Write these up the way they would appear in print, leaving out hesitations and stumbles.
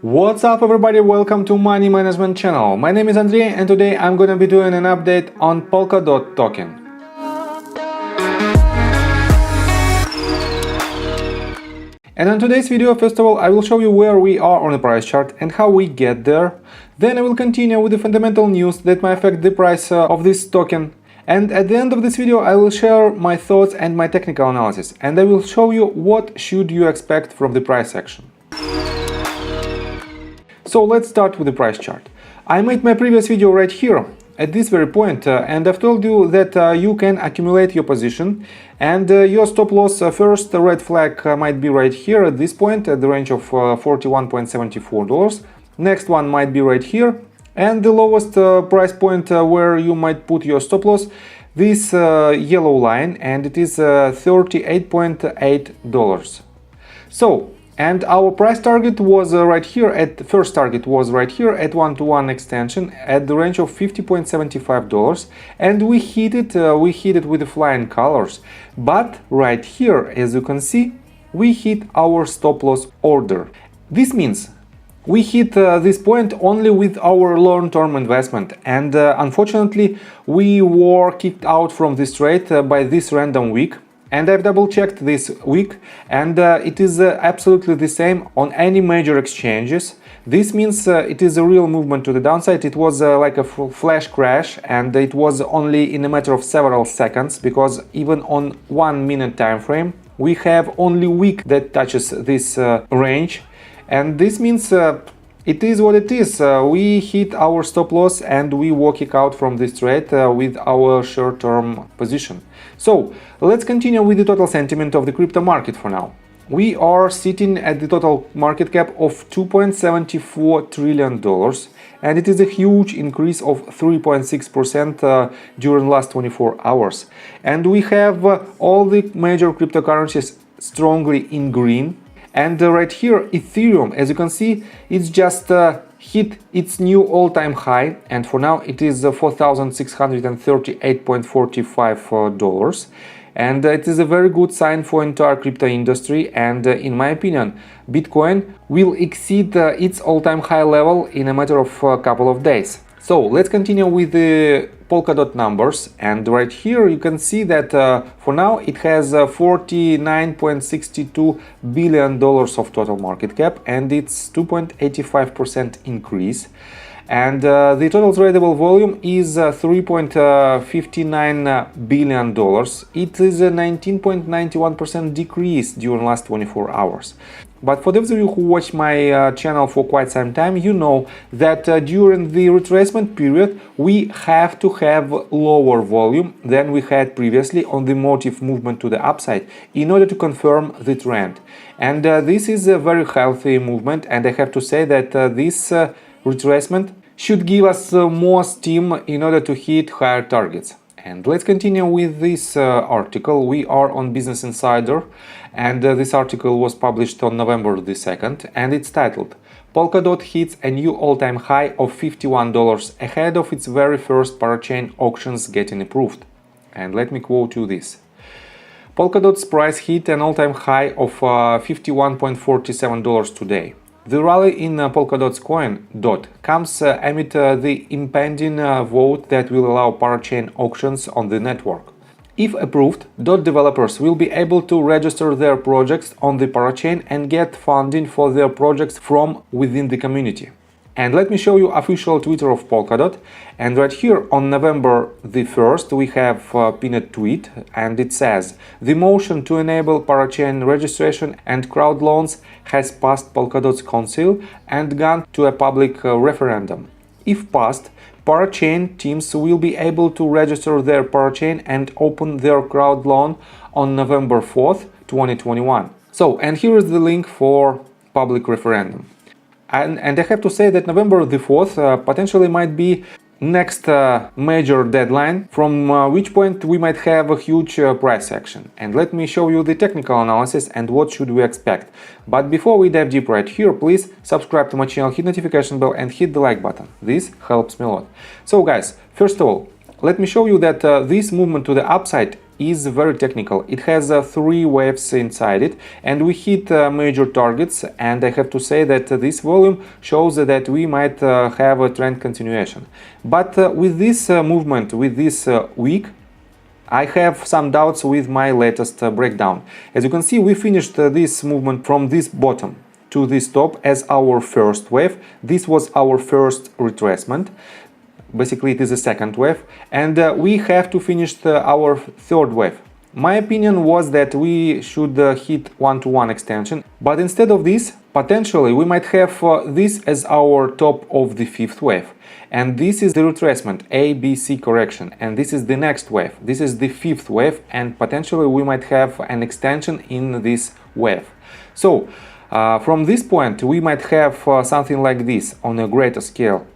What's up everybody, welcome to Money Management channel. My name is Andrei and today I'm gonna be doing an update on Polkadot token. And in today's video, first of all, I will show you where we are on the price chart and how we get there. Then I will continue with the fundamental news that might affect the price of this token. And at the end of this video, I will share my thoughts and my technical analysis. And I will show you what should you expect from the price action. So let's start with the price chart. I made my previous video right here at this very point and I've told you that you can accumulate your position and your stop loss first red flag might be right here at this point at the range of $41.74. Next one might be right here and the lowest price point where you might put your stop loss, this yellow line, and it is $38.8. So, and our price target was right here at first target was right here at 1-to-1 extension at the range of $50.75, and we hit it with the flying colors. But right here, as you can see, we hit our stop loss order. This means we hit this point only with our long-term investment, and unfortunately we were kicked out from this trade by this random wick. And I've double-checked this week, and it is absolutely the same on any major exchanges. This means it is a real movement to the downside. It was like a flash crash, and it was only in a matter of several seconds, because even on 1 minute time frame, we have only wick that touches this range. And this means it is what it is. We hit our stop loss and we walking out from this trade with our short-term position. So let's continue with the total sentiment of the crypto market for now. We are sitting at the total market cap of $2.74 trillion, and it is a huge increase of 3.6% during last 24 hours. And we have all the major cryptocurrencies strongly in green. And right here, Ethereum, as you can see, it's just hit its new all-time high, and for now it is $4,638.45. And it is a very good sign for entire crypto industry, and in my opinion, Bitcoin will exceed its all-time high level in a matter of a couple of days. So let's continue with the Polkadot numbers, and right here you can see that for now it has $49.62 billion of total market cap, and it's 2.85% increase. And the total tradable volume is $3.59 billion. It is a 19.91% decrease during last 24 hours. But for those of you who watch my channel for quite some time, you know that during the retracement period we have to have lower volume than we had previously on the motive movement to the upside in order to confirm the trend. And this is a very healthy movement, and I have to say that this retracement should give us more steam in order to hit higher targets. And let's continue with this article. We are on Business Insider, and this article was published on November the 2nd, and it's titled "Polkadot hits a new all-time high of $51 ahead of its very first parachain auctions getting approved." And let me quote you this. Polkadot's price hit an all-time high of $51.47 today. The rally in Polkadot's coin, DOT, comes amid the impending vote that will allow parachain auctions on the network. If approved, DOT developers will be able to register their projects on the parachain and get funding for their projects from within the community. And let me show you official Twitter of Polkadot, and right here on November the 1st we have a pinned tweet, and it says: "The motion to enable parachain registration and crowd loans has passed Polkadot's council and gone to a public referendum. If passed, parachain teams will be able to register their parachain and open their crowd loan on November 4th, 2021. So, and here is the link for public referendum. And I have to say that November the 4th potentially might be next major deadline, from which point we might have a huge price action. And let me show you the technical analysis and what should we expect. But before we dive deep right here, please subscribe to my channel, hit notification bell and hit the like button. This helps me a lot. So guys, first of all, let me show you that this movement to the upside is very technical. It has 3 waves inside it, and we hit major targets, and I have to say that this volume shows that we might have a trend continuation. But with this movement, with this week, I have some doubts with my latest breakdown. As you can see, we finished this movement from this bottom to this top as our first wave. This was our first retracement. Basically, it is a second wave, and we have to finish our third wave. My opinion was that we should hit one-to-one extension, but instead of this, potentially we might have this as our top of the fifth wave. And this is the retracement, A, B, C correction, and this is the next wave. This is the fifth wave, and potentially we might have an extension in this wave. So, from this point, we might have something like this on a greater scale.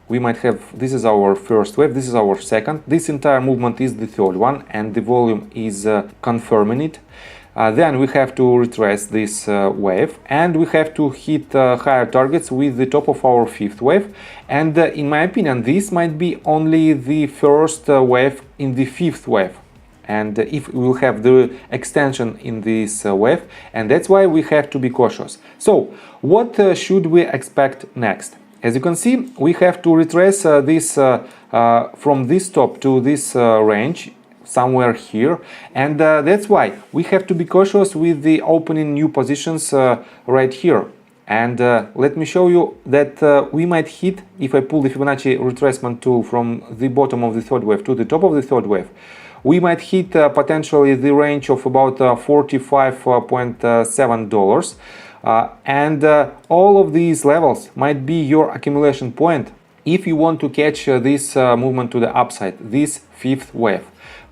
We might have, this is our first wave, this is our second, this entire movement is the third one, and the volume is confirming it. Then we have to retrace this wave, and we have to hit higher targets with the top of our fifth wave. And in my opinion, this might be only the first wave in the fifth wave. And if we will have the extension in this wave, and that's why we have to be cautious. So, what should we expect next? As you can see, we have to retrace this from this top to this range, somewhere here, and that's why we have to be cautious with the opening new positions right here. And let me show you that we might hit, if I pull the Fibonacci retracement tool from the bottom of the third wave to the top of the third wave, we might hit potentially the range of about $45.7. And all of these levels might be your accumulation point if you want to catch this movement to the upside, this fifth wave.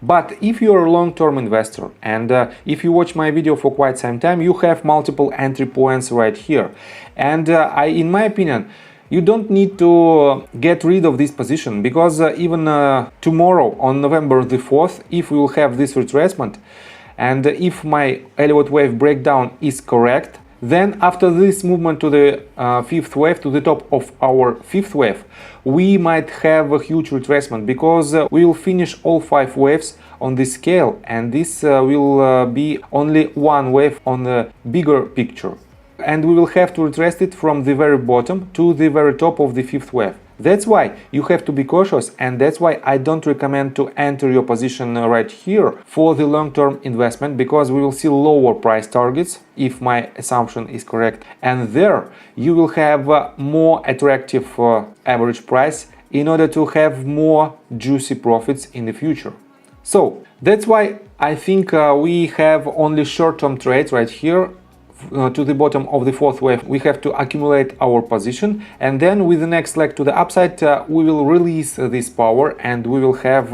But if you're a long-term investor and if you watch my video for quite some time, you have multiple entry points right here. And in my opinion, you don't need to get rid of this position, because even tomorrow on November the 4th, if we will have this retracement, and if my Elliott wave breakdown is correct, then after this movement to the fifth wave, to the top of our fifth wave, we might have a huge retracement, because we will finish all 5 waves on this scale, and this will be only one wave on the bigger picture. And we will have to retrace it from the very bottom to the very top of the fifth wave. That's why you have to be cautious, and that's why I don't recommend to enter your position right here for the long-term investment, because we will see lower price targets if my assumption is correct, and there you will have more attractive average price in order to have more juicy profits in the future. So that's why I think we have only short-term trades right here. To the bottom of the fourth wave, we have to accumulate our position, and then with the next leg to the upside, we will release this power, and we will have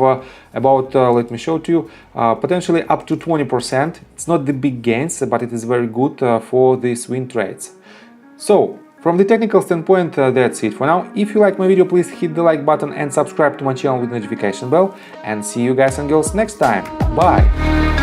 about, let me show to you, potentially up to 20%. It's not the big gains, but it is very good for the swing trades. So, from the technical standpoint, that's it for now. If you like my video, please hit the like button and subscribe to my channel with notification bell, and see you guys and girls next time. Bye!